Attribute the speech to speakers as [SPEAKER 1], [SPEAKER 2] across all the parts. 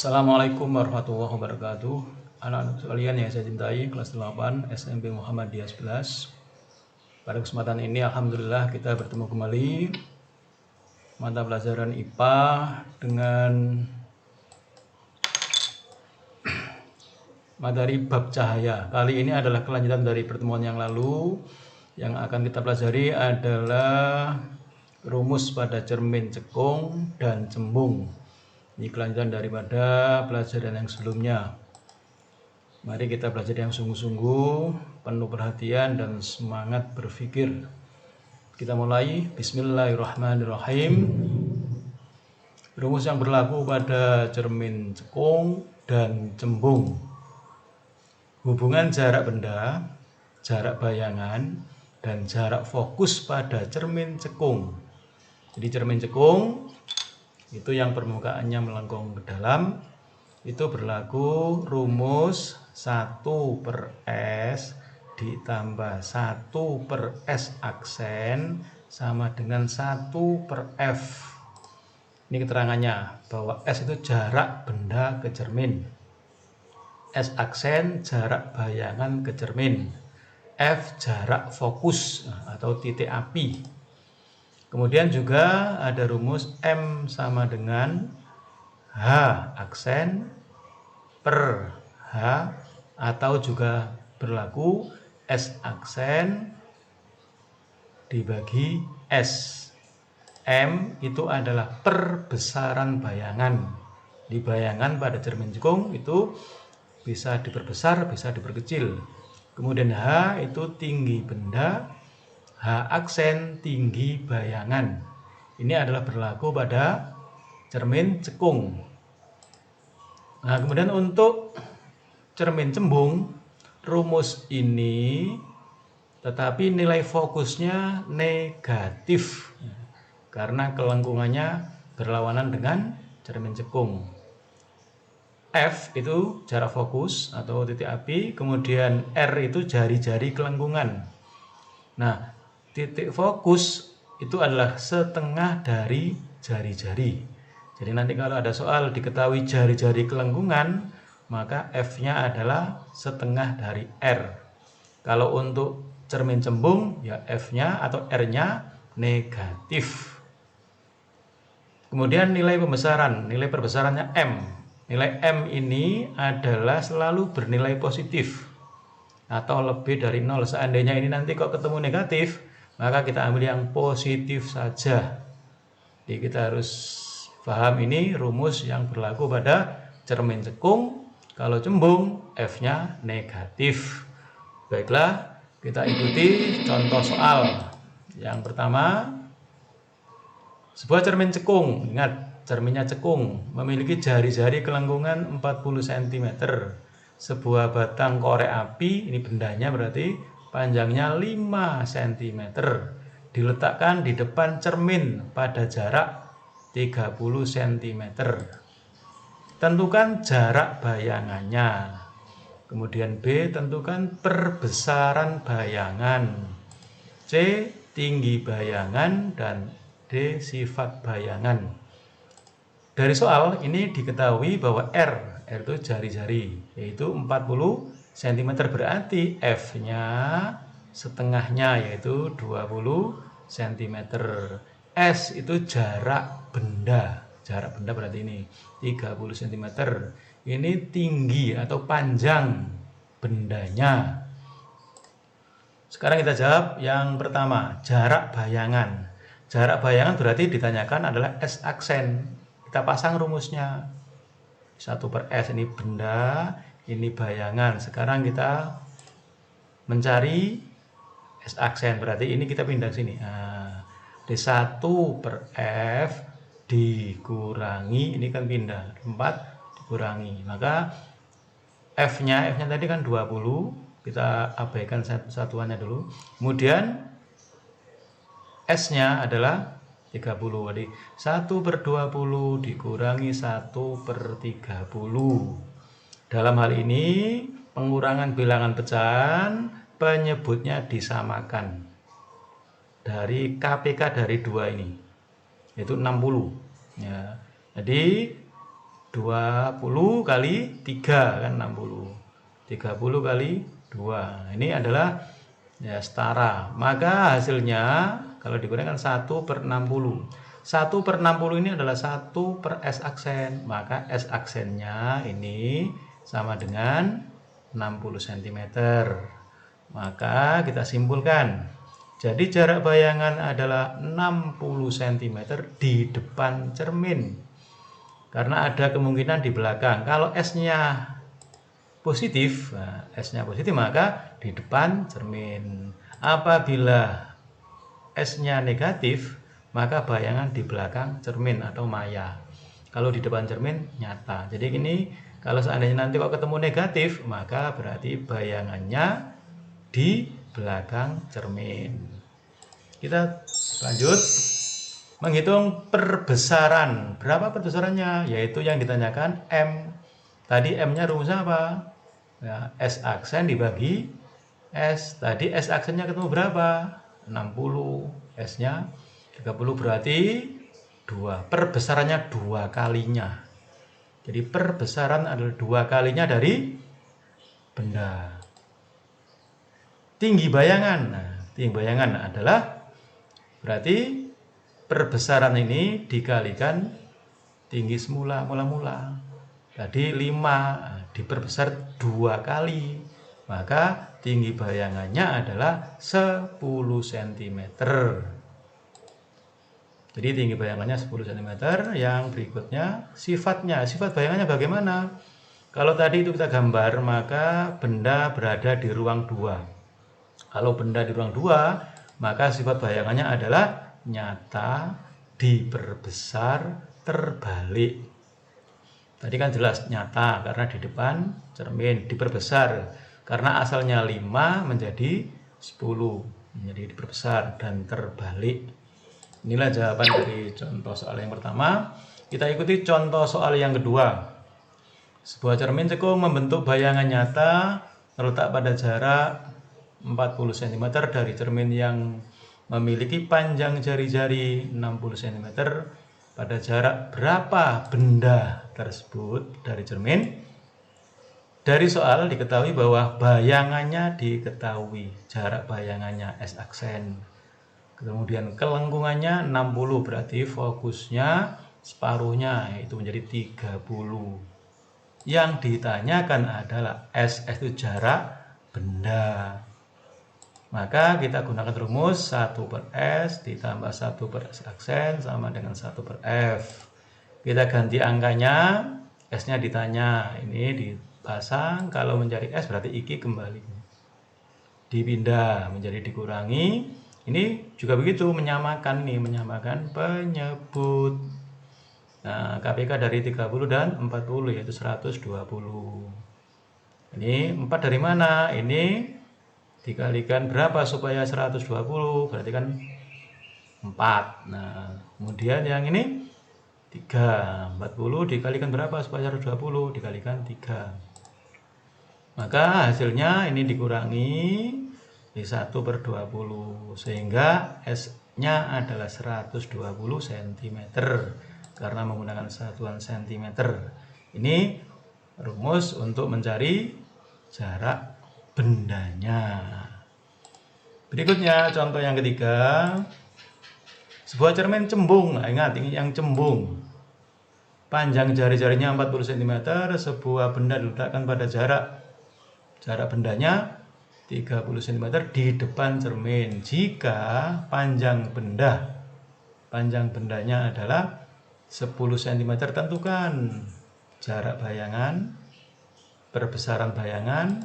[SPEAKER 1] Assalamualaikum warahmatullahi wabarakatuh. Anak-anak sekalian yang saya cintai, kelas 8 SMP Muhammadiyah 11. Pada kesempatan ini alhamdulillah kita bertemu kembali mata pelajaran IPA dengan materi bab cahaya. Kali ini adalah kelanjutan dari pertemuan yang lalu. Yang akan kita pelajari adalah rumus pada cermin cekung dan cembung. Ini kelanjutan daripada pelajaran yang sebelumnya. Mari kita belajar yang sungguh-sungguh, penuh perhatian dan semangat berpikir. Kita mulai. Bismillahirrahmanirrahim. Rumus yang berlaku pada cermin cekung dan cembung. Hubungan jarak benda, jarak bayangan, dan jarak fokus pada cermin cekung. Jadi cermin cekung itu yang permukaannya melengkung ke dalam, itu berlaku rumus 1/S ditambah 1/S aksen sama dengan 1/F. Ini keterangannya, bahwa S itu jarak benda ke cermin, S aksen jarak bayangan ke cermin, F jarak fokus atau titik api. Kemudian juga ada rumus M sama dengan H aksen per H, atau juga berlaku S aksen dibagi S. M itu adalah perbesaran bayangan. Di bayangan pada cermin cekung itu bisa diperbesar, bisa diperkecil. Kemudian H itu tinggi benda, H aksen tinggi bayangan. Ini adalah berlaku pada cermin cekung. Nah, kemudian untuk cermin cembung, rumus ini tetapi nilai fokusnya negatif karena kelengkungannya berlawanan dengan cermin cekung. F itu jarak fokus atau titik api, kemudian R itu jari-jari kelengkungan. Nah, titik fokus itu adalah setengah dari jari-jari. Jadi nanti kalau ada soal diketahui jari-jari kelengkungan, maka F-nya adalah setengah dari R. Kalau untuk cermin cembung, ya F-nya atau R-nya negatif. Kemudian nilai pembesaran, nilai perbesarannya M. Nilai M ini adalah selalu bernilai positif atau lebih dari 0. Seandainya ini nanti kok ketemu negatif, maka kita ambil yang positif saja. Jadi kita harus paham ini rumus yang berlaku pada cermin cekung. Kalau cembung, F-nya negatif. Baiklah, kita ikuti contoh soal. Yang pertama, sebuah cermin cekung, ingat cerminnya cekung, memiliki jari-jari kelengkungan 40 cm. Sebuah batang korek api, ini bendanya berarti panjangnya 5 cm, diletakkan di depan cermin pada jarak 30 cm. Tentukan jarak bayangannya. Kemudian B, tentukan perbesaran bayangan. C, tinggi bayangan, dan D, sifat bayangan. Dari soal ini diketahui bahwa R itu jari-jari, yaitu 40 cm, berarti F-nya setengahnya yaitu 20 cm. S itu jarak benda. Jarak benda berarti ini 30 cm. Ini tinggi atau panjang bendanya. Sekarang kita jawab yang pertama, jarak bayangan. Jarak bayangan berarti ditanyakan adalah S aksen. Kita pasang rumusnya. 1/S ini benda, ini bayangan. Sekarang kita mencari S aksen, berarti ini kita pindah ke sini. Nah, D1/F dikurangi, ini kan pindah 4 dikurangi, maka F-nya tadi kan 20, kita abaikan satuannya dulu. Kemudian S-nya adalah 30. Jadi 1/20 dikurangi 1/30. Dalam hal ini pengurangan bilangan pecahan penyebutnya disamakan. Dari KPK dari 2 ini, yaitu 60. Ya. Jadi 20 kali 3 kan 60. 30 kali 2. Ini adalah ya setara. Maka hasilnya kalau digunakan 1/60. 1/60 ini adalah 1 per S aksen. Maka S aksennya ini sama dengan 60 cm. Maka kita simpulkan. Jadi jarak bayangan adalah 60 cm di depan cermin. Karena ada kemungkinan di belakang. Kalau S-nya positif, S-nya positif maka di depan cermin. Apabila S-nya negatif, maka bayangan di belakang cermin atau maya. Kalau di depan cermin nyata. Jadi ini kalau seandainya nanti kok ketemu negatif, maka berarti bayangannya di belakang cermin. Kita lanjut menghitung perbesaran. Berapa perbesarannya? Yaitu yang ditanyakan M. Tadi M-nya rumusnya apa? Ya, S aksen dibagi S. Tadi S aksennya ketemu berapa? 60. S-nya 30 berarti 2. Perbesarannya 2 kalinya. Jadi perbesaran adalah 2 kalinya dari benda. Tinggi bayangan. Nah, tinggi bayangan adalah berarti perbesaran ini dikalikan tinggi semula mula-mula. Tadi 5 diperbesar 2 kali. Maka tinggi bayangannya adalah 10 cm. Jadi tinggi bayangannya 10 cm. Yang berikutnya sifatnya. Sifat bayangannya bagaimana? Kalau tadi itu kita gambar, maka benda berada di ruang 2. Kalau benda di ruang 2, maka sifat bayangannya adalah nyata, diperbesar, terbalik. Tadi kan jelas nyata karena di depan cermin, diperbesar karena asalnya 5 menjadi 10, menjadi diperbesar dan terbalik. Inilah jawaban dari contoh soal yang pertama. Kita ikuti contoh soal yang kedua. Sebuah cermin cekung membentuk bayangan nyata terletak pada jarak 40 cm dari cermin yang memiliki panjang jari-jari 60 cm. Pada jarak berapa benda tersebut dari cermin? Dari soal diketahui bahwa bayangannya diketahui, jarak bayangannya S aksen. Kemudian kelengkungannya 60, berarti fokusnya separuhnya, yaitu menjadi 30. Yang ditanyakan adalah S itu jarak benda. Maka kita gunakan rumus 1 per S ditambah 1 per S aksen sama dengan 1 per F. Kita ganti angkanya, S-nya ditanya, ini dipasang, kalau mencari S berarti IQ kembali. Dipindah menjadi dikurangi, ini juga begitu, menyamakan nih, menyamakan penyebut. Nah, KPK dari 30 dan 40 yaitu 120. Ini 4 dari mana? Ini dikalikan berapa supaya 120? Berarti kan 4. Nah, kemudian yang ini 3. 40 dikalikan berapa supaya 120? Dikalikan 3. Maka hasilnya ini dikurangi 1/20 sehingga S-nya adalah 120 cm karena menggunakan satuan cm. Ini rumus untuk mencari jarak bendanya. Berikutnya contoh yang ketiga. Sebuah cermin cembung. Nah, ingat ini yang cembung. Panjang jari-jarinya 40 cm. Sebuah benda diletakkan pada jarak bendanya 30 cm di depan cermin. Jika panjang bendanya adalah 10 cm, tentukan jarak bayangan, perbesaran bayangan,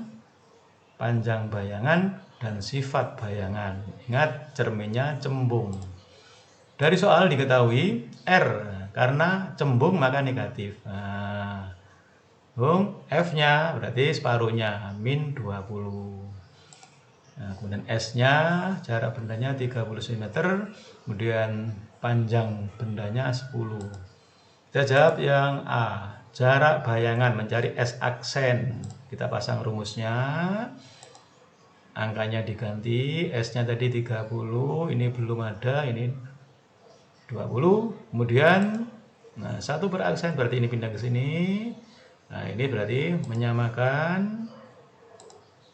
[SPEAKER 1] panjang bayangan, dan sifat bayangan. Ingat, cerminnya cembung. Dari soal diketahui R, karena cembung maka negatif. Nah, F-nya berarti separuhnya, min 20. Nah, kemudian S-nya, jarak bendanya 30 cm, kemudian panjang bendanya 10. Kita jawab yang A. Jarak bayangan mencari S aksen. Kita pasang rumusnya. Angkanya diganti. S-nya tadi 30. Ini belum ada. Ini 20. Kemudian Nah, 1 per aksen berarti ini pindah ke sini. Nah, ini berarti menyamakan.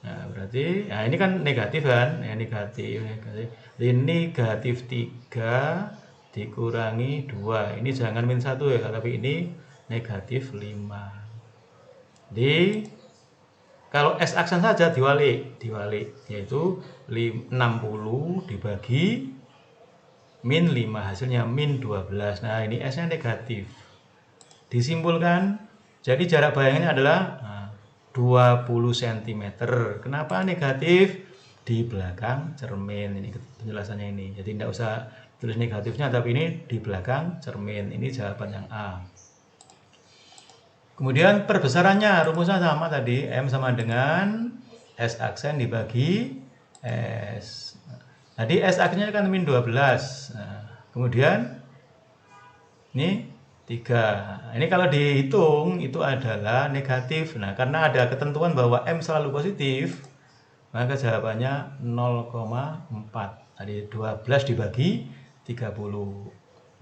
[SPEAKER 1] Nah, berarti ini kan negatif kan? Ya, negatif. Ini negatif 3 dikurangi 2. Ini jangan min 1 ya, tapi ini negatif 5. Jadi kalau S aksen saja diwalik, yaitu 60 dibagi min 5, hasilnya min 12. Nah, ini S-nya negatif. Disimpulkan, jadi jarak bayangannya adalah 20 cm. Kenapa negatif? Di belakang cermin. Ini penjelasannya ini. Jadi tidak usah tulis negatifnya, tapi ini di belakang cermin. Ini jawaban yang A. Kemudian perbesarannya, rumusnya sama tadi. M sama dengan S aksen dibagi S. Jadi S aksennya kan min 12. Nah, kemudian ini 3. Ini kalau dihitung itu adalah negatif. Nah, karena ada ketentuan bahwa M selalu positif, maka jawabannya 0,4. Tadi 12 dibagi 30.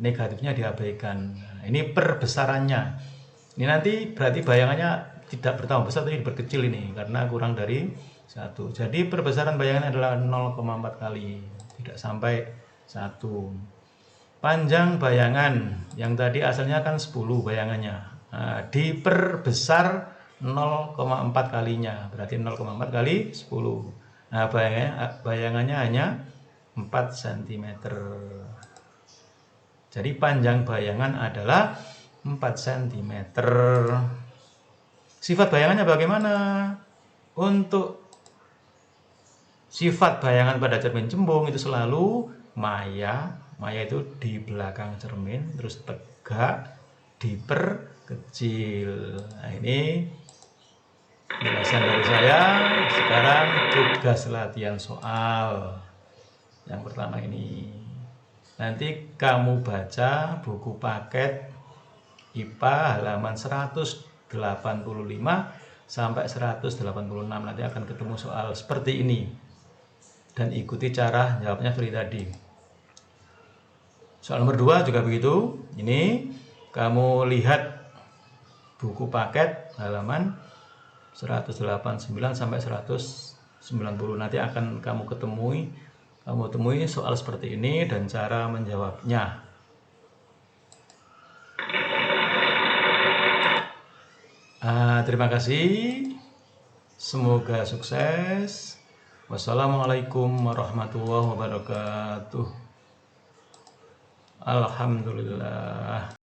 [SPEAKER 1] Negatifnya diabaikan. Nah, ini perbesarannya. Ini nanti berarti bayangannya tidak bertambah besar, tapi berkecil ini karena kurang dari 1. Jadi perbesaran bayangannya adalah 0,4 kali, tidak sampai 1. Panjang bayangan yang tadi asalnya kan 10 bayangannya. Nah, diperbesar 0,4 kalinya, berarti 0,4 kali 10. Nah, bayangannya hanya 4 cm. Jadi panjang bayangan adalah 4 cm. Sifat bayangannya bagaimana? Untuk sifat bayangan pada cermin cembung itu selalu maya itu di belakang cermin, terus tegak, diperkecil. Nah, ini penjelasan dari saya. Sekarang tugas latihan soal yang pertama ini. Nanti kamu baca buku paket IPA halaman 185 sampai 186. Nanti akan ketemu soal seperti ini. Dan ikuti cara jawabnya seperti tadi. Soal nomor 2 juga begitu. Ini kamu lihat buku paket halaman 189 sampai 190. Nanti akan kamu temui soal seperti ini dan cara menjawabnya. Terima kasih. Semoga sukses. Wassalamualaikum warahmatullahi wabarakatuh. Alhamdulillah.